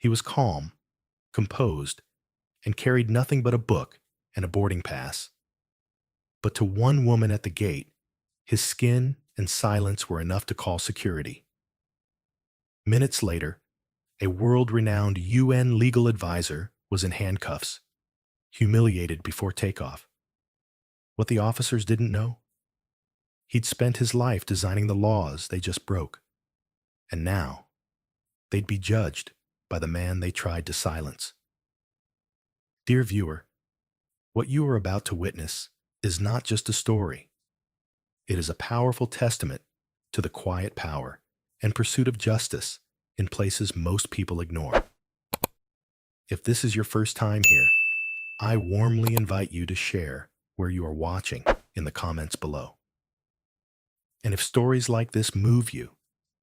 He was calm, composed, and carried nothing but a book and a boarding pass. But to one woman at the gate, his skin and silence were enough to call security. Minutes later, a world-renowned UN legal advisor was in handcuffs, humiliated before takeoff. What the officers didn't know? He'd spent his life designing the laws they just broke. And now, they'd be judged by the man they tried to silence. Dear viewer, what you are about to witness is not just a story. It is a powerful testament to the quiet power and pursuit of justice in places most people ignore. If this is your first time here, I warmly invite you to share where you are watching in the comments below. And if stories like this move you,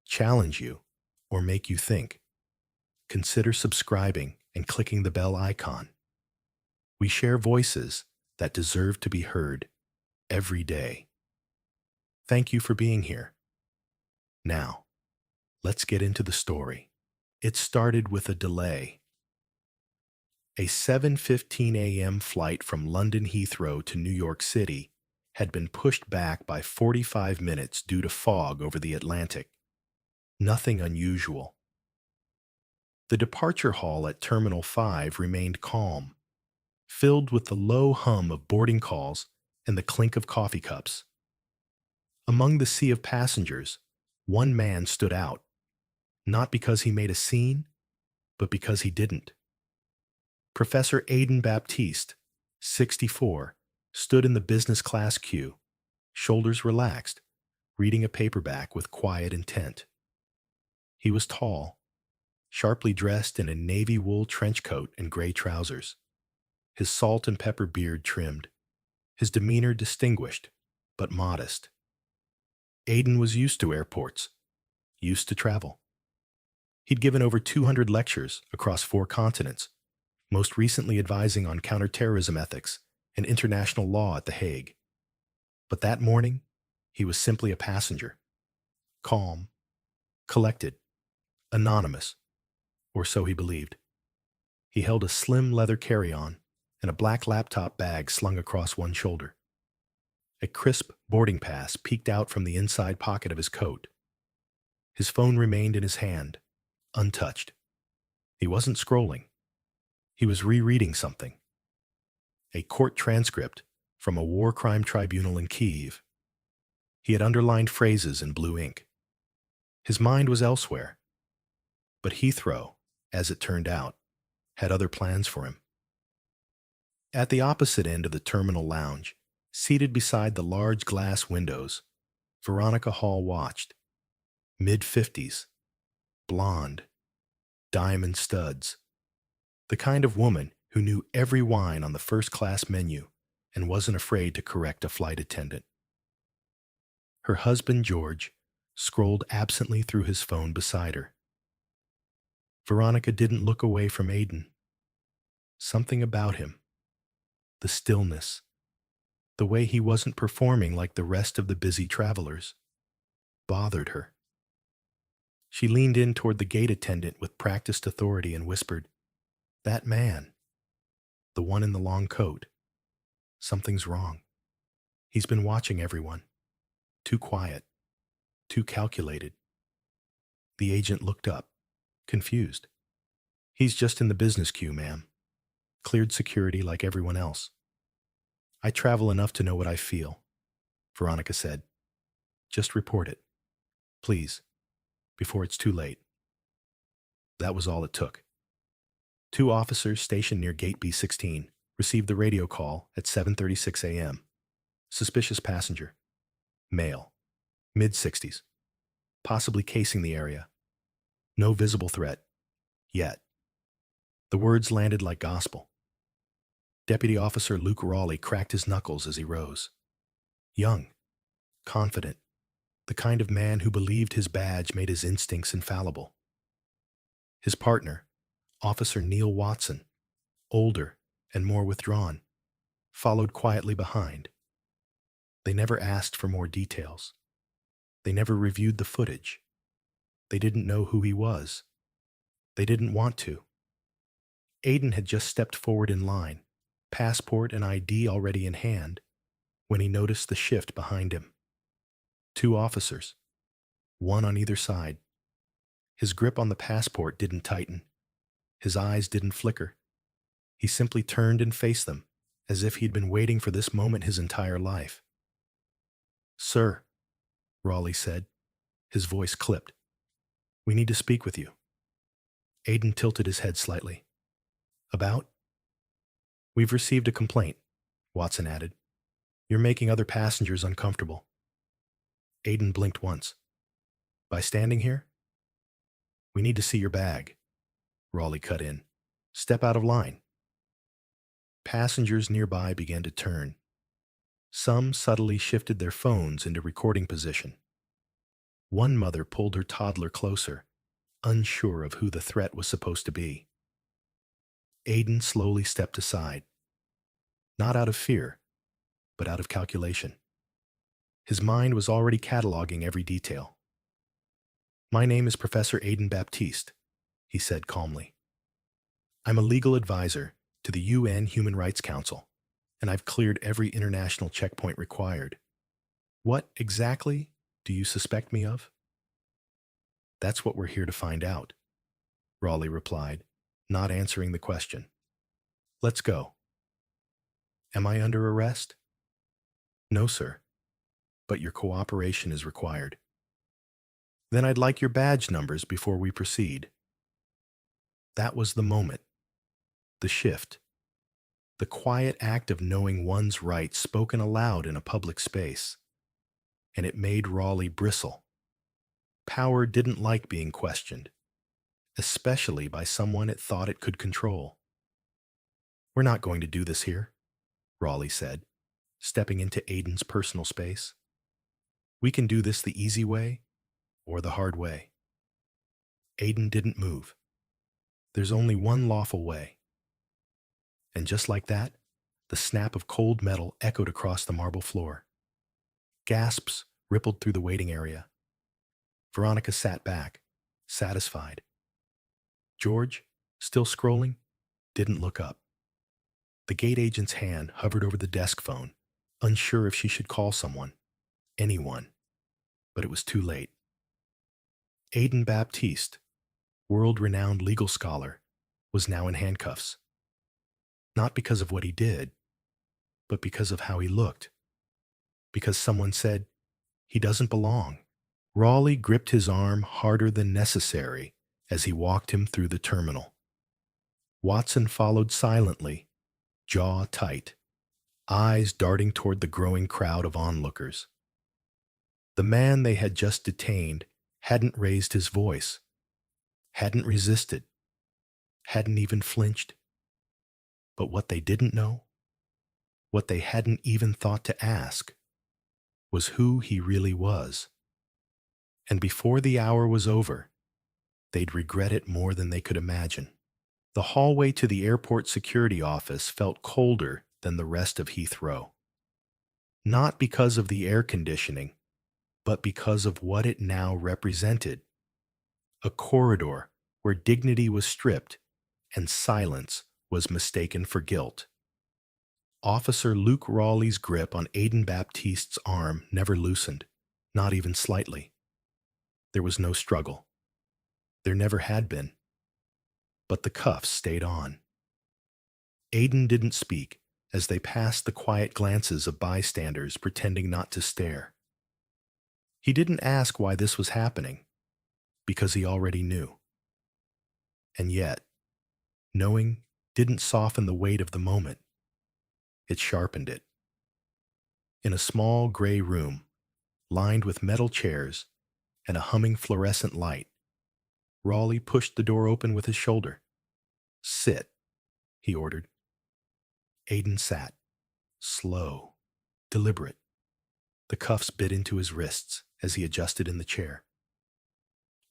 challenge you, or make you think, consider subscribing and clicking the bell icon. We share voices that deserve to be heard every day. Thank you for being here. Now, let's get into the story. It started with a delay. A 7:15 a.m. flight from London Heathrow to New York City had been pushed back by 45 minutes due to fog over the Atlantic. Nothing unusual. The departure hall at Terminal 5 remained calm, filled with the low hum of boarding calls and the clink of coffee cups. Among the sea of passengers, one man stood out, not because he made a scene, but because he didn't. Professor Aidan Baptiste, 64, stood in the business class queue, shoulders relaxed, reading a paperback with quiet intent. He was tall, sharply dressed in a navy wool trench coat and gray trousers, his salt and pepper beard trimmed, his demeanor distinguished, but modest. Aidan was used to airports, used to travel. He'd given over 200 lectures across 4 continents, most recently advising on counterterrorism ethics and international law at The Hague. But that morning, he was simply a passenger, calm, collected, anonymous, or so he believed. He held a slim leather carry-on and a black laptop bag slung across one shoulder. A crisp boarding pass peeked out from the inside pocket of his coat. His phone remained in his hand, untouched. He wasn't scrolling. He was rereading something. A court transcript from a war crime tribunal in Kyiv. He had underlined phrases in blue ink. His mind was elsewhere. But Heathrow, as it turned out, had other plans for him. At the opposite end of the terminal lounge, seated beside the large glass windows, Veronica Hall watched. Mid-50s, blonde, diamond studs. The kind of woman who knew every wine on the first-class menu and wasn't afraid to correct a flight attendant. Her husband, George, scrolled absently through his phone beside her. Veronica didn't look away from Aidan. Something about him, the stillness, the way he wasn't performing like the rest of the busy travelers, bothered her. She leaned in toward the gate attendant with practiced authority and whispered, "That man, the one in the long coat, something's wrong. He's been watching everyone. Too quiet, too calculated." The agent looked up, confused. "He's just in the business queue, ma'am. Cleared security like everyone else." "I travel enough to know what I feel," Veronica said. "Just report it, please, before it's too late." That was all it took. 2 officers stationed near Gate B16 received the radio call at 7:36 a.m. Suspicious passenger. Male. Mid-60s. Possibly casing the area. No visible threat. Yet. The words landed like gospel. Deputy Officer Luke Raleigh cracked his knuckles as he rose. Young. Confident. The kind of man who believed his badge made his instincts infallible. His partner, Officer Neil Watson, older and more withdrawn, followed quietly behind. They never asked for more details. They never reviewed the footage. They didn't know who he was. They didn't want to. Aiden had just stepped forward in line, passport and ID already in hand, when he noticed the shift behind him. Two officers, one on either side. His grip on the passport didn't tighten. His eyes didn't flicker. He simply turned and faced them, as if he'd been waiting for this moment his entire life. "Sir," Raleigh said, his voice clipped, "we need to speak with you." Aiden tilted his head slightly. "About?" "We've received a complaint," Watson added. "You're making other passengers uncomfortable." Aiden blinked once. "By standing here?" "We need to see your bag," Raleigh cut in. "Step out of line." Passengers nearby began to turn. Some subtly shifted their phones into recording position. One mother pulled her toddler closer, unsure of who the threat was supposed to be. Aiden slowly stepped aside, not out of fear, but out of calculation. His mind was already cataloging every detail. "My name is Professor Aiden Baptiste," he said calmly. "I'm a legal advisor to the UN Human Rights Council, and I've cleared every international checkpoint required. What exactly do you suspect me of?" "That's what we're here to find out," Raleigh replied, not answering the question. "Let's go." "Am I under arrest?" "No, sir, but your cooperation is required." "Then I'd like your badge numbers before we proceed." That was the moment, the shift, the quiet act of knowing one's rights spoken aloud in a public space. And it made Raleigh bristle. Power didn't like being questioned, especially by someone it thought it could control. "We're not going to do this here," Raleigh said, stepping into Aiden's personal space. "We can do this the easy way or the hard way." Aiden didn't move. There's only one lawful way. And just like that, the snap of cold metal echoed across the marble floor. Gasps rippled through the waiting area. Veronica sat back, satisfied. George, still scrolling, didn't look up. The gate agent's hand hovered over the desk phone, unsure if she should call someone, anyone, but it was too late. Aiden Baptiste, world-renowned legal scholar, was now in handcuffs. Not because of what he did, but because of how he looked. Because someone said, "He doesn't belong." Raleigh gripped his arm harder than necessary as he walked him through the terminal. Watson followed silently, jaw tight, eyes darting toward the growing crowd of onlookers. The man they had just detained hadn't raised his voice, hadn't resisted, hadn't even flinched. But what they didn't know, what they hadn't even thought to ask, was who he really was. And before the hour was over, they'd regret it more than they could imagine. The hallway to the airport security office felt colder than the rest of Heathrow. Not because of the air conditioning, but because of what it now represented. A corridor where dignity was stripped and silence was mistaken for guilt. Officer Luke Raleigh's grip on Aiden Baptiste's arm never loosened, not even slightly. There was no struggle. There never had been. But the cuffs stayed on. Aiden didn't speak as they passed the quiet glances of bystanders pretending not to stare. He didn't ask why this was happening, because he already knew. And yet, knowing didn't soften the weight of the moment. It sharpened it. In a small gray room, lined with metal chairs and a humming fluorescent light, Raleigh pushed the door open with his shoulder. "Sit," he ordered. Aiden sat, slow, deliberate. The cuffs bit into his wrists as he adjusted in the chair.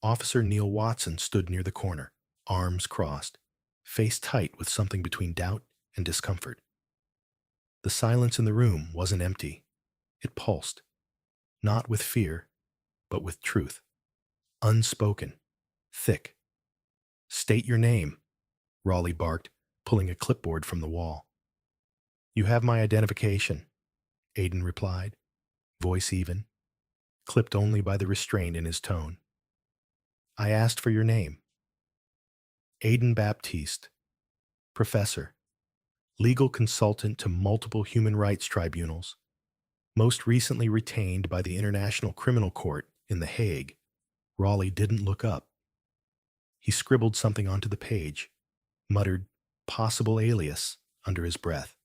Officer Neil Watson stood near the corner, arms crossed, face tight with something between doubt and discomfort. The silence in the room wasn't empty. It pulsed, not with fear, but with truth. Unspoken, thick. "State your name," Raleigh barked, pulling a clipboard from the wall. "You have my identification," Aiden replied, voice even, clipped only by the restraint in his tone. "I asked for your name." Aiden Baptiste, professor, legal consultant to multiple human rights tribunals, most recently retained by the International Criminal Court in The Hague. Raleigh didn't look up. He scribbled something onto the page, muttered, "Possible alias," under his breath.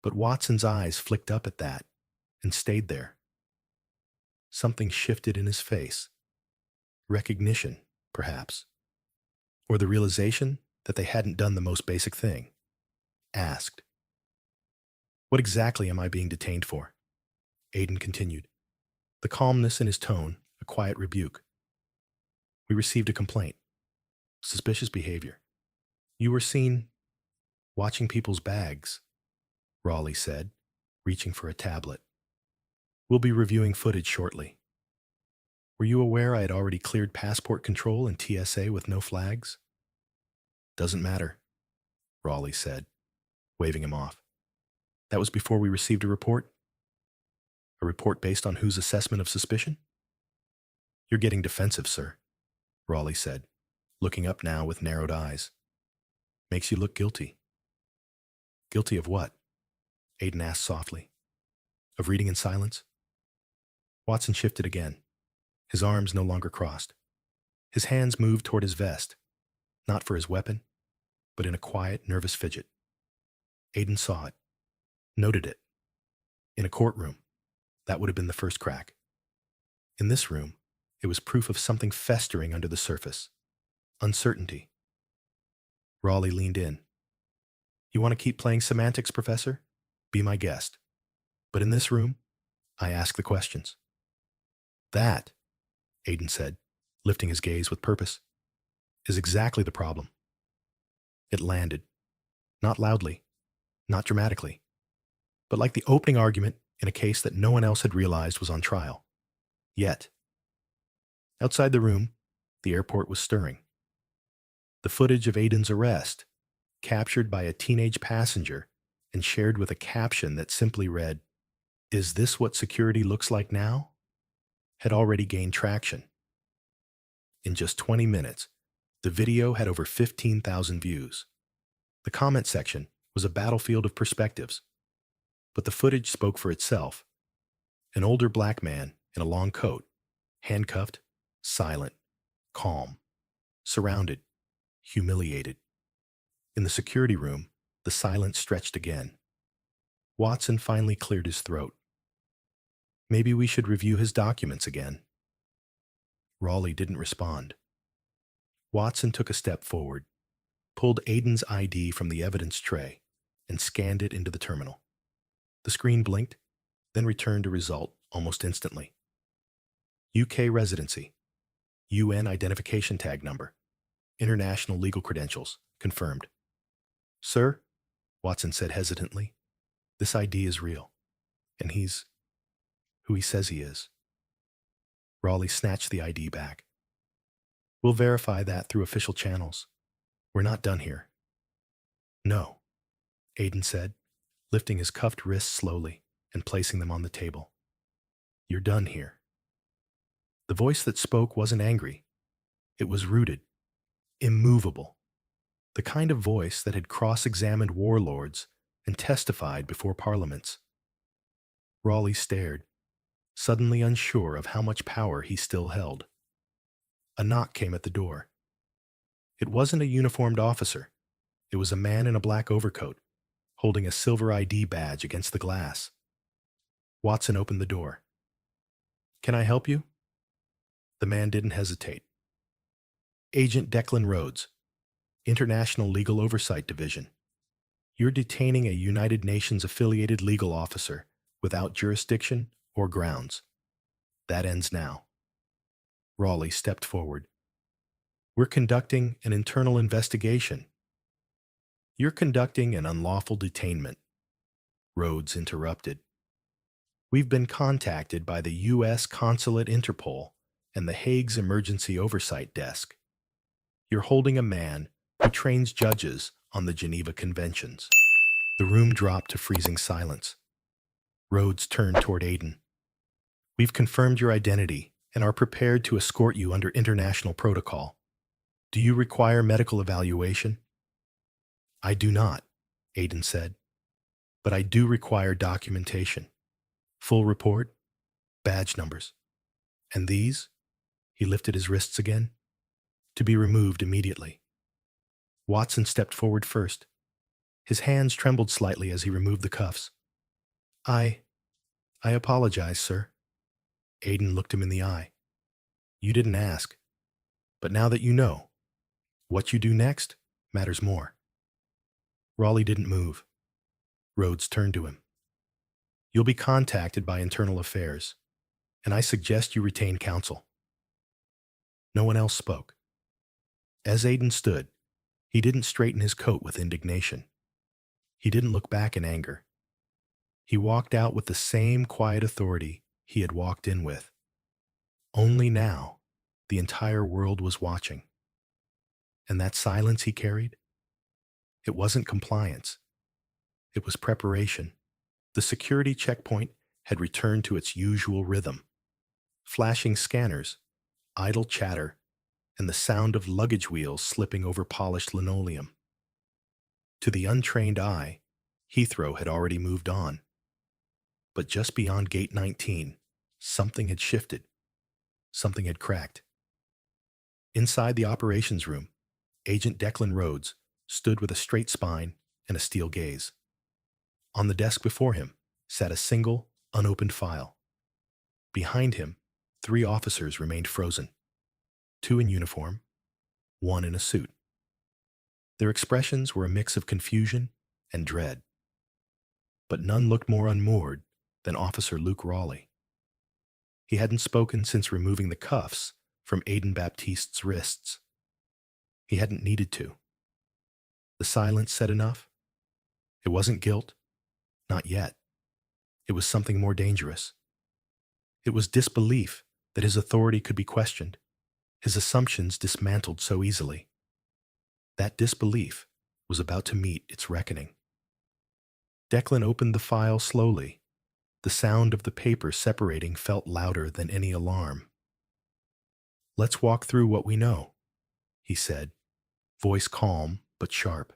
But Watson's eyes flicked up at that and stayed there. Something shifted in his face. Recognition, perhaps. Or the realization that they hadn't done the most basic thing. Asked. "What exactly am I being detained for?" Aiden continued, the calmness in his tone a quiet rebuke. "We received a complaint. Suspicious behavior. You were seen watching people's bags," Raleigh said, reaching for a tablet. "We'll be reviewing footage shortly. Were you aware I had already cleared passport control and TSA with no flags?" "Doesn't matter," Raleigh said, waving him off. "That was before we received a report?" "A report based on whose assessment of suspicion?" "You're getting defensive, sir," Raleigh said, looking up now with narrowed eyes. "Makes you look guilty." "Guilty of what?" Aiden asked softly. "Of reading in silence?" Watson shifted again, his arms no longer crossed. His hands moved toward his vest, not for his weapon, but in a quiet, nervous fidget. Aiden saw it, noted it. In a courtroom, that would have been the first crack. In this room, it was proof of something festering under the surface. Uncertainty. Raleigh leaned in. "You want to keep playing semantics, Professor? Be my guest. But in this room, I ask the questions." "That," Aiden said, lifting his gaze with purpose, "is exactly the problem." It landed. Not loudly, not dramatically, but like the opening argument in a case that no one else had realized was on trial. Yet. Outside the room, the airport was stirring. The footage of Aiden's arrest, captured by a teenage passenger and shared with a caption that simply read, "Is this what security looks like now?" had already gained traction. In just 20 minutes, the video had over 15,000 views. The comment section was a battlefield of perspectives, but the footage spoke for itself. An older black man in a long coat, handcuffed, silent, calm, surrounded, humiliated. In the security room, the silence stretched again. Watson finally cleared his throat. "Maybe we should review his documents again." Raleigh didn't respond. Watson took a step forward, pulled Aiden's ID from the evidence tray, and scanned it into the terminal. The screen blinked, then returned a result almost instantly. UK residency, UN identification tag number, international legal credentials, confirmed. "Sir," Watson said hesitantly, "this ID is real, and he's who he says he is." Raleigh snatched the ID back. "We'll verify that through official channels. We're not done here." "No," Aiden said, lifting his cuffed wrists slowly and placing them on the table. "You're done here." The voice that spoke wasn't angry. It was rooted, immovable. The kind of voice that had cross-examined warlords and testified before parliaments. Raleigh stared, suddenly unsure of how much power he still held. A knock came at the door. It wasn't a uniformed officer. It was a man in a black overcoat, holding a silver ID badge against the glass. Watson opened the door. "Can I help you?" The man didn't hesitate. "Agent Declan Rhodes, International Legal Oversight Division. You're detaining a United Nations affiliated legal officer without jurisdiction or grounds. That ends now." Raleigh stepped forward. "We're conducting an internal investigation." "You're conducting an unlawful detainment," Rhodes interrupted. "We've been contacted by the U.S. Consulate Interpol and the Hague's Emergency Oversight Desk. You're holding a man who trains judges on the Geneva Conventions. The room dropped to freezing silence. Rhodes turned toward Aiden. We've confirmed your identity and are prepared to escort you under international protocol. Do you require medical evaluation? I do not, Aiden said, but I do require documentation. Full report, badge numbers. And these, he lifted his wrists again, to be removed immediately. Watson stepped forward first. His hands trembled slightly as he removed the cuffs. I apologize, sir. Aiden looked him in the eye. You didn't ask. But now that you know, what you do next matters more. Raleigh didn't move. Rhodes turned to him. You'll be contacted by Internal Affairs, and I suggest you retain counsel. No one else spoke. As Aiden stood, he didn't straighten his coat with indignation. He didn't look back in anger. He walked out with the same quiet authority he had walked in with. Only now, the entire world was watching. And that silence he carried? It wasn't compliance. It was preparation. The security checkpoint had returned to its usual rhythm. Flashing scanners, idle chatter, and the sound of luggage wheels slipping over polished linoleum. To the untrained eye, Heathrow had already moved on. But just beyond Gate 19, something had shifted. Something had cracked. Inside the operations room, Agent Declan Rhodes stood with a straight spine and a steel gaze. On the desk before him sat a single, unopened file. Behind him, 3 officers remained frozen. 2 in uniform, 1 in a suit. Their expressions were a mix of confusion and dread. But none looked more unmoored than Officer Luke Raleigh. He hadn't spoken since removing the cuffs from Aiden Baptiste's wrists. He hadn't needed to. The silence said enough. It wasn't guilt. Not yet. It was something more dangerous. It was disbelief that his authority could be questioned, his assumptions dismantled so easily. That disbelief was about to meet its reckoning. Declan opened the file slowly. The sound of the paper separating felt louder than any alarm. Let's walk through what we know, he said, voice calm but sharp.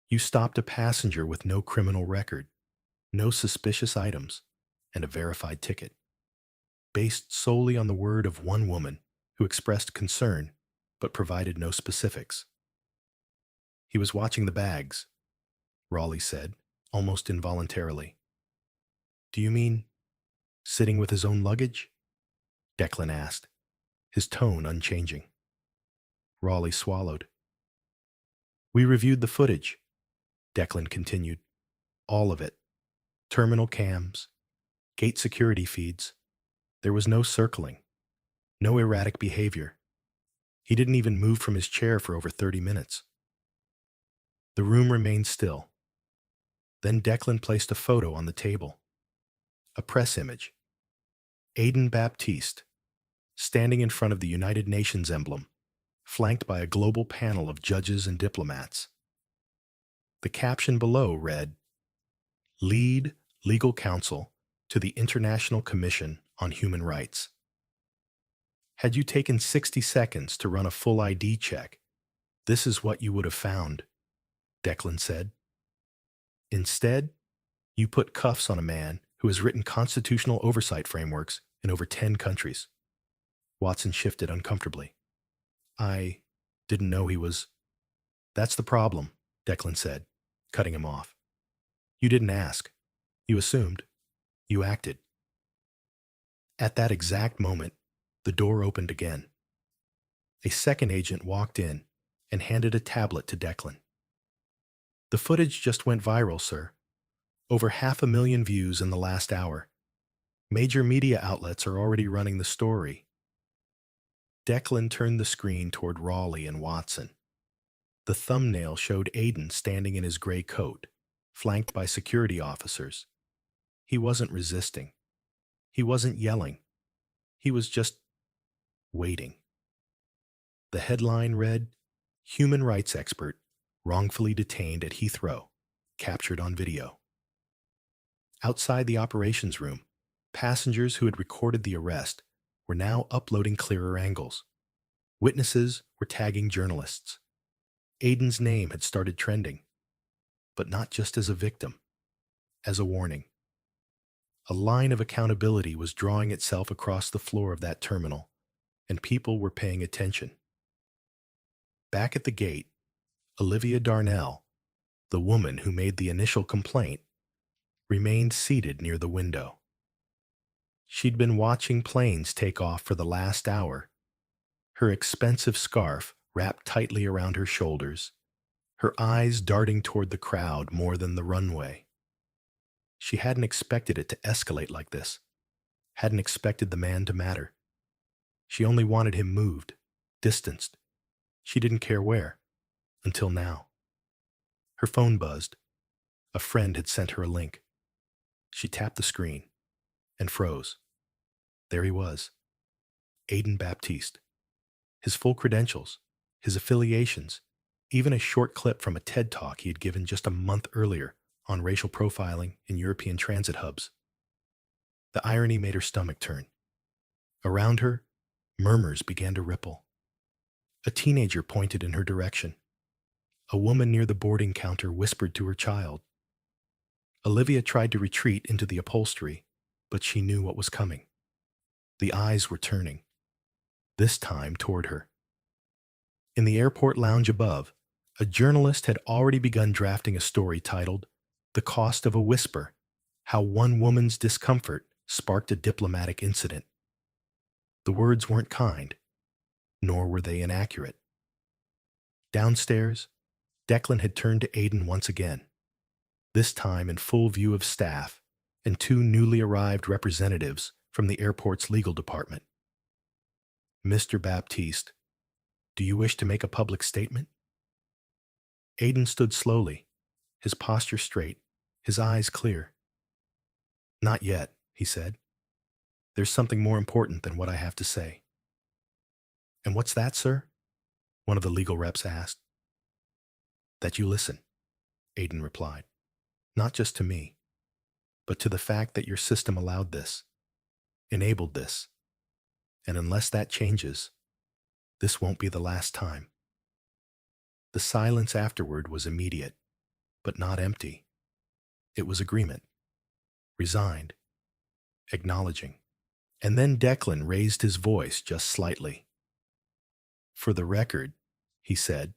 You stopped a passenger with no criminal record, no suspicious items, and a verified ticket, based solely on the word of one woman who expressed concern but provided no specifics. He was watching the bags, Raleigh said, almost involuntarily. Do you mean sitting with his own luggage? Declan asked, his tone unchanging. Raleigh swallowed. We reviewed the footage, Declan continued. All of it. Terminal cams, gate security feeds. There was no circling, no erratic behavior. He didn't even move from his chair for over 30 minutes. The room remained still. Then Declan placed a photo on the table. A press image. Aiden Baptiste, standing in front of the United Nations emblem, flanked by a global panel of judges and diplomats. The caption below read, Lead Legal Counsel to the International Commission on Human Rights. Had you taken 60 seconds to run a full ID check, this is what you would have found, Declan said. Instead, you put cuffs on a man who has written constitutional oversight frameworks in over 10 countries. Watson shifted uncomfortably. I didn't know he was... That's the problem, Declan said, cutting him off. You didn't ask. You assumed. You acted. At that exact moment, the door opened again. A second agent walked in and handed a tablet to Declan. The footage just went viral, sir. Over 500,000 views in the last hour. Major media outlets are already running the story. Declan turned the screen toward Raleigh and Watson. The thumbnail showed Aiden standing in his gray coat, flanked by security officers. He wasn't resisting. He wasn't yelling. He was just waiting. The headline read, Human Rights Expert wrongfully detained at Heathrow, captured on video. Outside the operations room, passengers who had recorded the arrest were now uploading clearer angles. Witnesses were tagging journalists. Aiden's name had started trending, but not just as a victim, as a warning. A line of accountability was drawing itself across the floor of that terminal, and people were paying attention. Back at the gate, Olivia Darnell, the woman who made the initial complaint, remained seated near the window. She'd been watching planes take off for the last hour, her expensive scarf wrapped tightly around her shoulders, her eyes darting toward the crowd more than the runway. She hadn't expected it to escalate like this, hadn't expected the man to matter. She only wanted him moved, distanced. She didn't care where, until now. Her phone buzzed. A friend had sent her a link. She tapped the screen and froze. There he was, Aiden Baptiste. His full credentials, his affiliations, even a short clip from a TED Talk he had given just a month earlier on racial profiling in European transit hubs. The irony made her stomach turn. Around her, murmurs began to ripple. A teenager pointed in her direction. A woman near the boarding counter whispered to her child. Olivia tried to retreat into the upholstery, but she knew what was coming. The eyes were turning, this time toward her. In the airport lounge above, a journalist had already begun drafting a story titled, "The Cost of a Whisper: How One Woman's Discomfort Sparked a Diplomatic Incident." The words weren't kind, nor were they inaccurate. Downstairs, Declan had turned to Aiden once again, this time in full view of staff and two newly arrived representatives from the airport's legal department. "Mr. Baptiste, do you wish to make a public statement?" Aiden stood slowly, his posture straight, his eyes clear. "Not yet," he said. "There's something more important than what I have to say." "And what's that, sir?" one of the legal reps asked. "That you listen," Aiden replied. "Not just to me, but to the fact that your system allowed this, enabled this. And unless that changes, this won't be the last time." The silence afterward was immediate, but not empty. It was agreement, resigned, acknowledging. And then Declan raised his voice just slightly. "For the record," he said,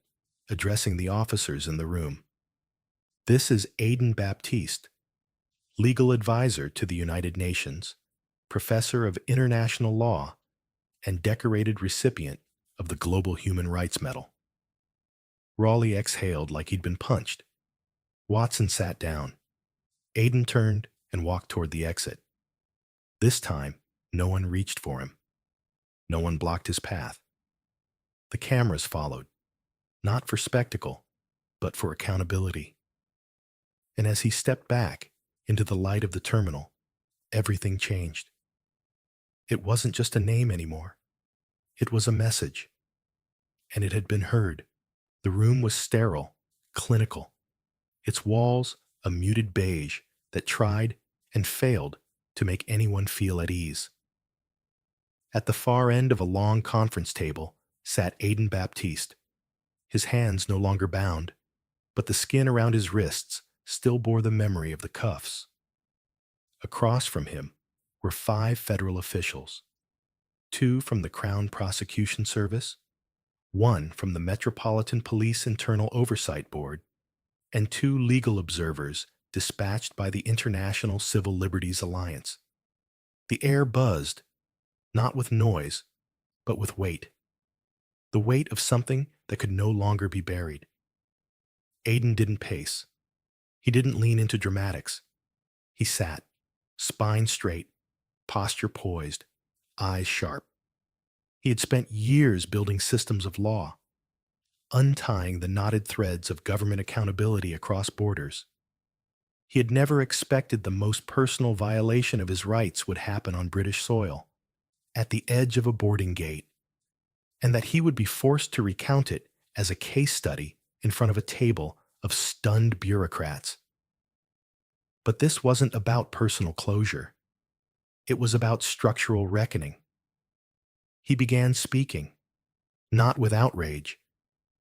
addressing the officers in the room, "this is Aiden Baptiste, legal advisor to the United Nations, professor of international law, and decorated recipient of the Global Human Rights Medal." Raleigh exhaled like he'd been punched. Watson sat down. Aiden turned and walked toward the exit. This time, no one reached for him. No one blocked his path. The cameras followed, not for spectacle, but for accountability. And as he stepped back into the light of the terminal, everything changed. It wasn't just a name anymore. It was a message. And it had been heard. The room was sterile, clinical. Its walls a muted beige that tried and failed to make anyone feel at ease. At the far end of a long conference table sat Aiden Baptiste. His hands no longer bound, but the skin around his wrists still bore the memory of the cuffs. Across from him were 5 federal officials, 2 from the Crown Prosecution Service, 1 from the Metropolitan Police Internal Oversight Board, and 2 legal observers dispatched by the International Civil Liberties Alliance. The air buzzed, not with noise, but with weight. The weight of something that could no longer be buried. Aiden didn't pace. He didn't lean into dramatics. He sat, spine straight, posture poised, eyes sharp. He had spent years building systems of law, untying the knotted threads of government accountability across borders. He had never expected the most personal violation of his rights would happen on British soil, at the edge of a boarding gate, and that he would be forced to recount it as a case study in front of a table of stunned bureaucrats. But this wasn't about personal closure. It was about structural reckoning. He began speaking, not with outrage,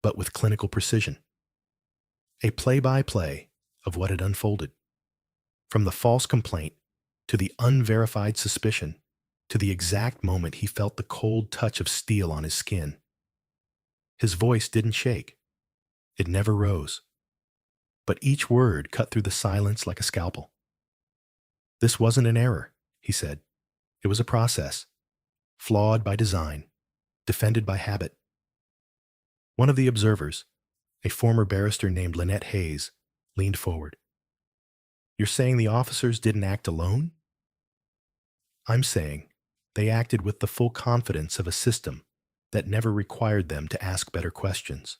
but with clinical precision. A play-by-play of what had unfolded, from the false complaint to the unverified suspicion to the exact moment he felt the cold touch of steel on his skin. His voice didn't shake. It never rose. But each word cut through the silence like a scalpel. This wasn't an error, he said. It was a process, flawed by design, defended by habit. One of the observers, a former barrister named Lynette Hayes, leaned forward. You're saying the officers didn't act alone? I'm saying they acted with the full confidence of a system that never required them to ask better questions,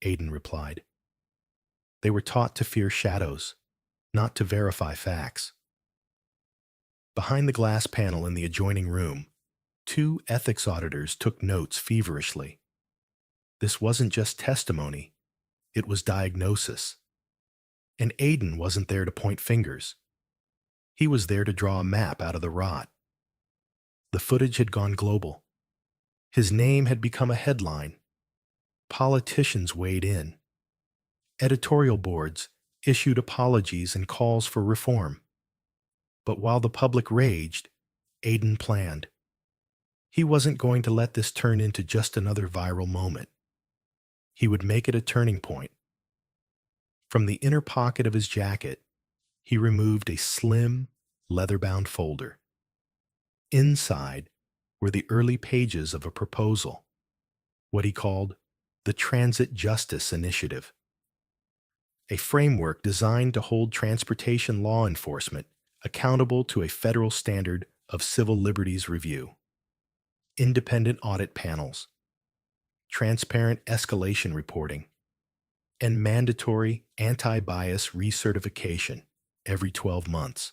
Aiden replied. They were taught to fear shadows, not to verify facts. Behind the glass panel in the adjoining room, two ethics auditors took notes feverishly. This wasn't just testimony, it was diagnosis. And Aiden wasn't there to point fingers. He was there to draw a map out of the rot. The footage had gone global. His name had become a headline. Politicians weighed in. Editorial boards issued apologies and calls for reform. But while the public raged, Aiden planned. He wasn't going to let this turn into just another viral moment. He would make it a turning point. From the inner pocket of his jacket, he removed a slim, leather-bound folder. Inside were the early pages of a proposal, what he called the Transit Justice Initiative, a framework designed to hold transportation law enforcement accountable to a federal standard of civil liberties review, independent audit panels, transparent escalation reporting, and mandatory anti-bias recertification every 12 months.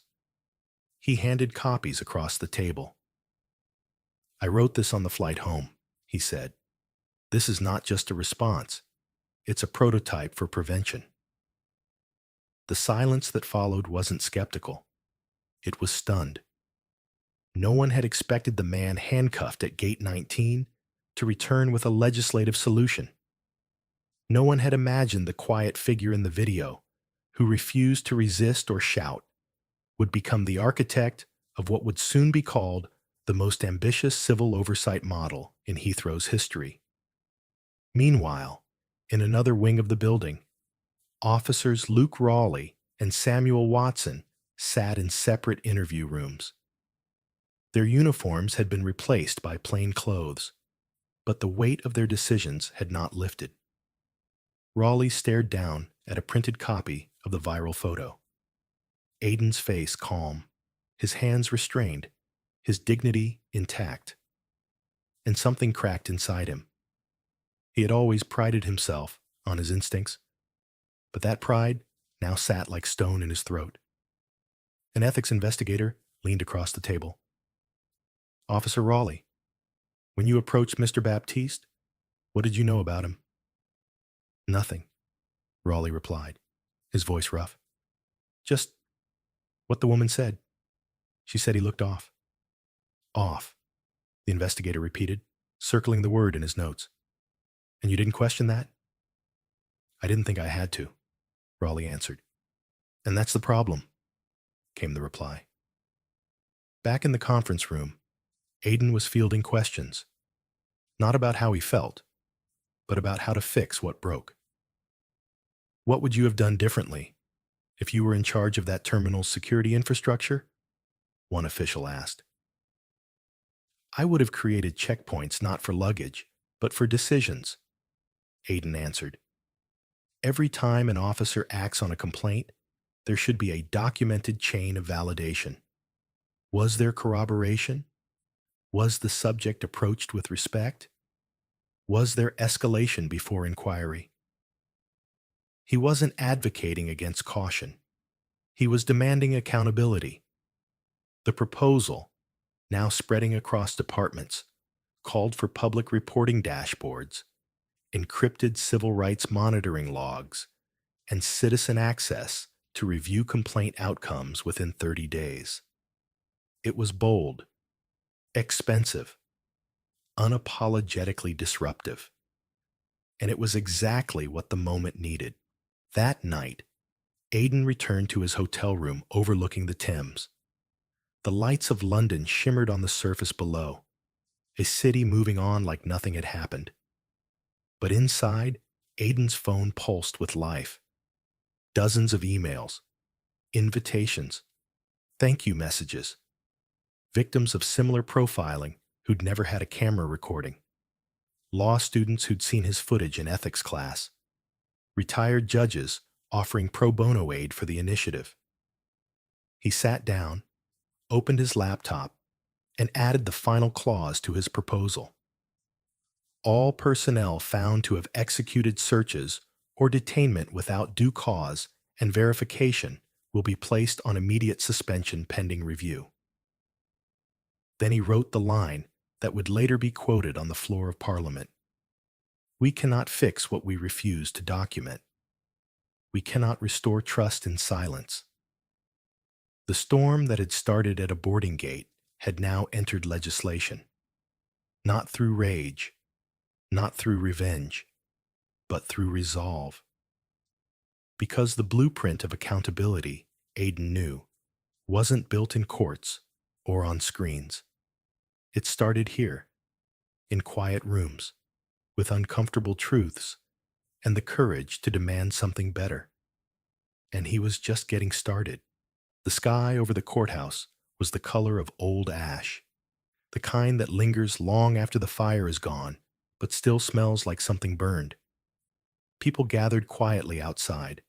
He handed copies across the table. I wrote this on the flight home, he said. This is not just a response. It's a prototype for prevention. The silence that followed wasn't skeptical. It was stunned. No one had expected the man handcuffed at Gate 19 to return with a legislative solution. No one had imagined the quiet figure in the video, who refused to resist or shout, would become the architect of what would soon be called the most ambitious civil oversight model in Heathrow's history. Meanwhile, in another wing of the building, officers Luke Raleigh and Samuel Watson sat in separate interview rooms. Their uniforms had been replaced by plain clothes, but the weight of their decisions had not lifted. Raleigh stared down at a printed copy of the viral photo. Aiden's face calm, his hands restrained, his dignity intact. And something cracked inside him. He had always prided himself on his instincts, but that pride now sat like stone in his throat. An ethics investigator leaned across the table. Officer Raleigh, when you approached Mr. Baptiste, what did you know about him? Nothing, Raleigh replied, his voice rough. Just what the woman said. She said he looked off. Off, the investigator repeated, circling the word in his notes. And you didn't question that? I didn't think I had to, Raleigh answered. And that's the problem, came the reply. Back in the conference room, Aiden was fielding questions, not about how he felt, but about how to fix what broke. What would you have done differently if you were in charge of that terminal's security infrastructure? One official asked. I would have created checkpoints not for luggage, but for decisions, Aiden answered. Every time an officer acts on a complaint, there should be a documented chain of validation. Was there corroboration? Was the subject approached with respect? Was there escalation before inquiry? He wasn't advocating against caution. He was demanding accountability. The proposal, now spreading across departments, called for public reporting dashboards, encrypted civil rights monitoring logs, and citizen access to review complaint outcomes within 30 days. It was bold, expensive, unapologetically disruptive, and it was exactly what the moment needed. That night, Aidan returned to his hotel room overlooking the Thames. The lights of London shimmered on the surface below, a city moving on like nothing had happened. But inside, Aidan's phone pulsed with life. Dozens of emails, invitations, thank you messages, victims of similar profiling who'd never had a camera recording, law students who'd seen his footage in ethics class, retired judges offering pro bono aid for the initiative. He sat down, opened his laptop, and added the final clause to his proposal. All personnel found to have executed searches or detainment without due cause and verification will be placed on immediate suspension pending review. Then he wrote the line that would later be quoted on the floor of Parliament. We cannot fix what we refuse to document. We cannot restore trust in silence. The storm that had started at a boarding gate had now entered legislation. Not through rage, not through revenge, but through resolve. Because the blueprint of accountability, Aidan knew, wasn't built in courts or on screens. It started here, in quiet rooms, with uncomfortable truths and the courage to demand something better. And he was just getting started. The sky over the courthouse was the color of old ash, the kind that lingers long after the fire is gone, but still smells like something burned. People gathered quietly outside,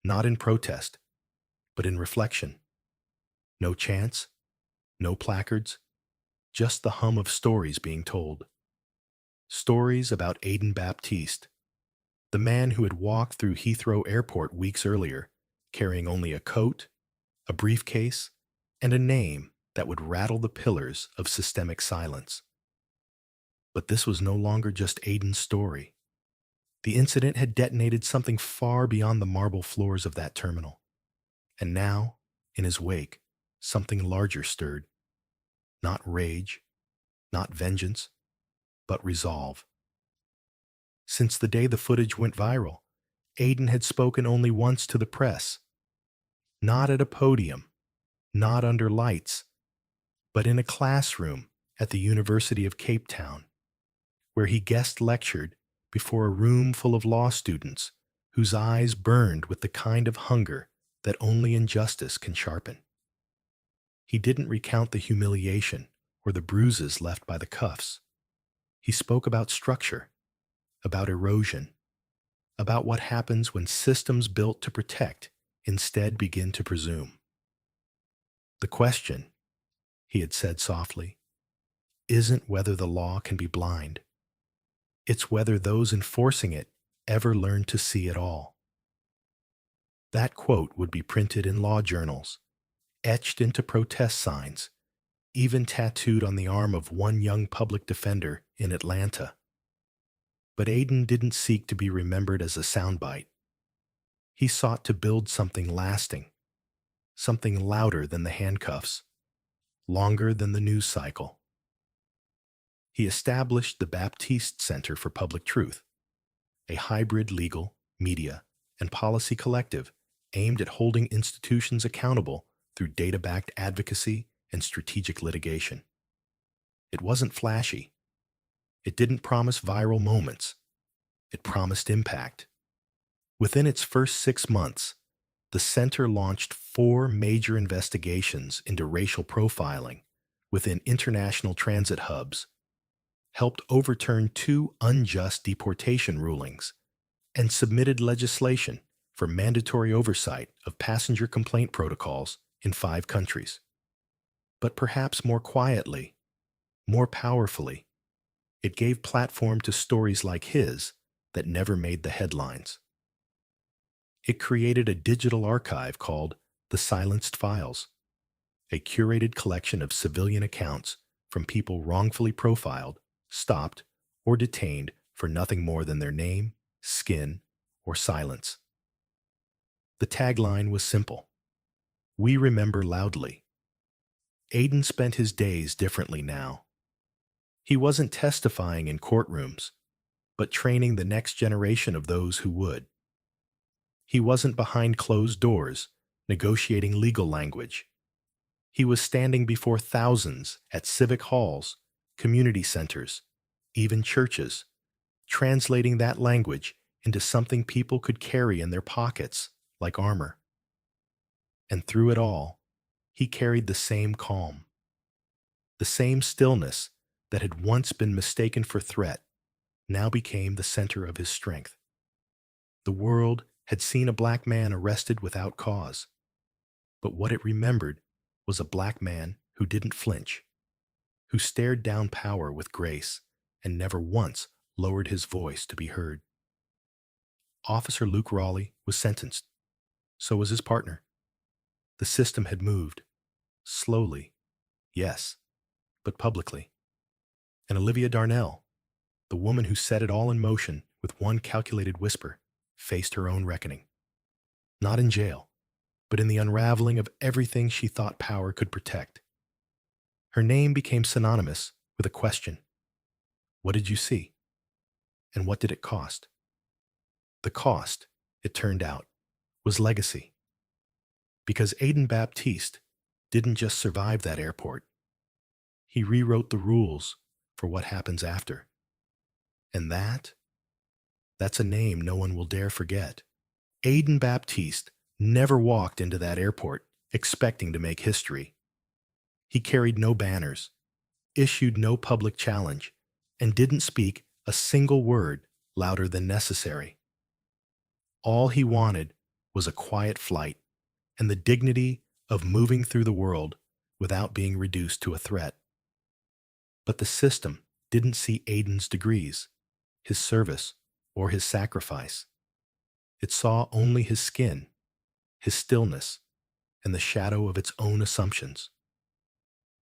not in protest, but in reflection. No chants, no placards, just the hum of stories being told. Stories about Aidan Baptiste, the man who had walked through Heathrow Airport weeks earlier, carrying only a coat, a briefcase, and a name that would rattle the pillars of systemic silence. But this was no longer just Aidan's story. The incident had detonated something far beyond the marble floors of that terminal. And now, in his wake, something larger stirred. Not rage, not vengeance, but resolve. Since the day the footage went viral, Aidan had spoken only once to the press. Not at a podium, not under lights, but in a classroom at the University of Cape Town, where he guest lectured before a room full of law students whose eyes burned with the kind of hunger that only injustice can sharpen. He didn't recount the humiliation or the bruises left by the cuffs. He spoke about structure, about erosion, about what happens when systems built to protect instead begin to presume. The question, he had said softly, isn't whether the law can be blind. It's whether those enforcing it ever learn to see at all. That quote would be printed in law journals, etched into protest signs, even tattooed on the arm of one young public defender in Atlanta. But Aidan didn't seek to be remembered as a soundbite. He sought to build something lasting, something louder than the handcuffs, longer than the news cycle. He established the Baptiste Center for Public Truth, a hybrid legal, media, and policy collective aimed at holding institutions accountable through data-backed advocacy and strategic litigation. It wasn't flashy. It didn't promise viral moments. It promised impact. Within its first 6 months, the center launched 4 major investigations into racial profiling within international transit hubs, helped overturn 2 unjust deportation rulings, and submitted legislation for mandatory oversight of passenger complaint protocols in 5 countries. But perhaps more quietly, more powerfully, it gave platform to stories like his that never made the headlines. It created a digital archive called The Silenced Files, a curated collection of civilian accounts from people wrongfully profiled, stopped, or detained for nothing more than their name, skin, or silence. The tagline was simple: "We remember loudly." Aiden spent his days differently now. He wasn't testifying in courtrooms, but training the next generation of those who would. He wasn't behind closed doors, negotiating legal language. He was standing before thousands at civic halls, community centers, even churches, translating that language into something people could carry in their pockets like armor. And through it all, he carried the same calm, the same stillness that had once been mistaken for threat now became the center of his strength. The world had seen a black man arrested without cause, but what it remembered was a black man who didn't flinch, who stared down power with grace and never once lowered his voice to be heard. Officer Luke Raleigh was sentenced. So was his partner. The system had moved. Slowly, yes, but publicly. And Olivia Darnell, the woman who set it all in motion with one calculated whisper, faced her own reckoning. Not in jail, but in the unraveling of everything she thought power could protect. Her name became synonymous with a question: what did you see? And what did it cost? The cost, it turned out, was legacy. Because Aiden Baptiste didn't just survive that airport, he rewrote the rules for what happens after. And that's a name no one will dare forget. Aiden Baptiste never walked into that airport expecting to make history. He carried no banners, issued no public challenge, and didn't speak a single word louder than necessary. All he wanted was a quiet flight and the dignity of moving through the world without being reduced to a threat. But the system didn't see Aiden's degrees, his service, or his sacrifice. It saw only his skin, his stillness, and the shadow of its own assumptions.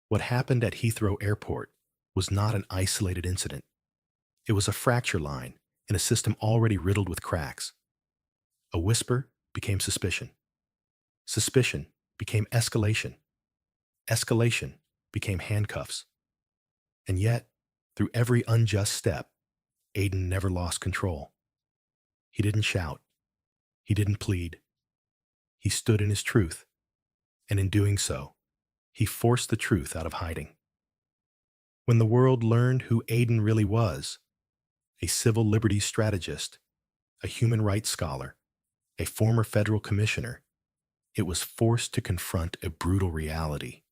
What happened at Heathrow Airport was not an isolated incident. It was a fracture line in a system already riddled with cracks. A whisper became suspicion. Suspicion became escalation. Escalation became handcuffs. And yet, through every unjust step, Aiden never lost control. He didn't shout. He didn't plead. He stood in his truth, and in doing so, he forced the truth out of hiding. When the world learned who Aiden really was, a civil liberties strategist, a human rights scholar, a former federal commissioner, it was forced to confront a brutal reality.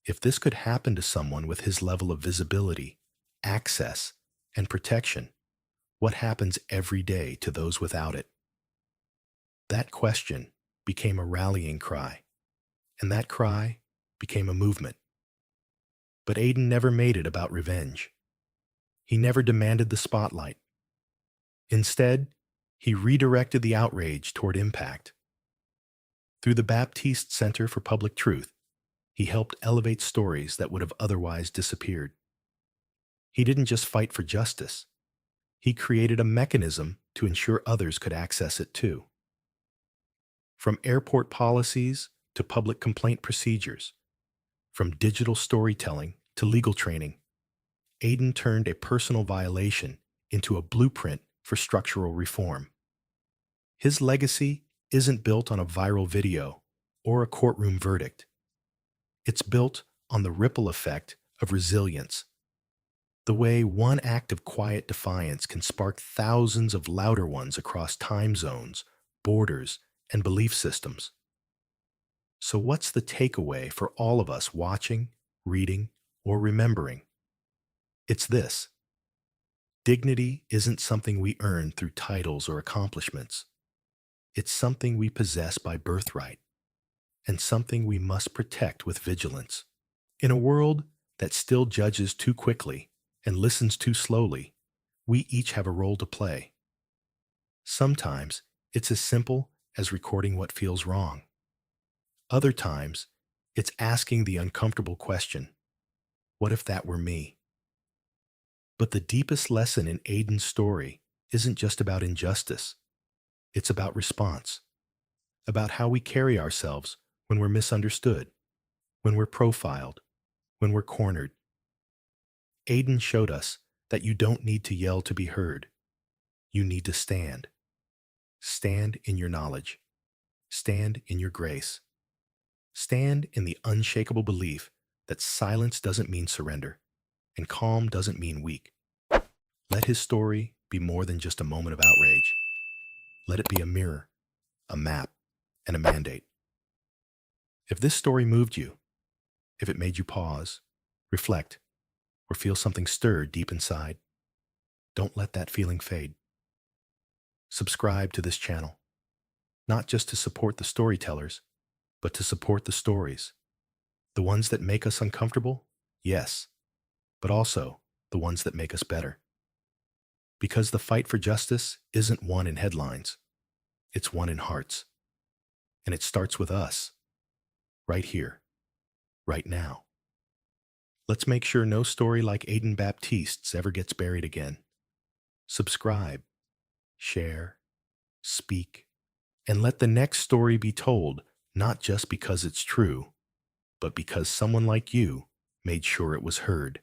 If this could happen to someone with his level of visibility, access, and protection, what happens every day to those without it? That question became a rallying cry, and that cry became a movement. But Aiden never made it about revenge. He never demanded the spotlight. Instead, he redirected the outrage toward impact. Through the Baptiste Center for Public Truth, he helped elevate stories that would have otherwise disappeared. He didn't just fight for justice. He created a mechanism to ensure others could access it too. From airport policies to public complaint procedures, from digital storytelling to legal training, Aiden turned a personal violation into a blueprint for structural reform. His legacy isn't built on a viral video or a courtroom verdict. It's built on the ripple effect of resilience, the way one act of quiet defiance can spark thousands of louder ones across time zones, borders, and belief systems. So what's the takeaway for all of us watching, reading, or remembering? It's this: dignity isn't something we earn through titles or accomplishments. It's something we possess by birthright, and something we must protect with vigilance. In a world that still judges too quickly and listens too slowly, we each have a role to play. Sometimes it's as simple as recording what feels wrong. Other times, it's asking the uncomfortable question: what if that were me? But the deepest lesson in Aiden's story isn't just about injustice. It's about response, about how we carry ourselves when we're misunderstood, when we're profiled, when we're cornered. Aiden showed us that you don't need to yell to be heard. You need to stand. Stand in your knowledge. Stand in your grace. Stand in the unshakable belief that silence doesn't mean surrender, and calm doesn't mean weak. Let his story be more than just a moment of outrage. Let it be a mirror, a map, and a mandate. If this story moved you, if it made you pause, reflect, or feel something stir deep inside, don't let that feeling fade. Subscribe to this channel, not just to support the storytellers, but to support the stories. The ones that make us uncomfortable, yes, but also the ones that make us better. Because the fight for justice isn't won in headlines, it's won in hearts. And it starts with us, right here, right now. Let's make sure no story like Aiden Baptiste's ever gets buried again. Subscribe, share, speak, and let the next story be told not just because it's true, but because someone like you made sure it was heard.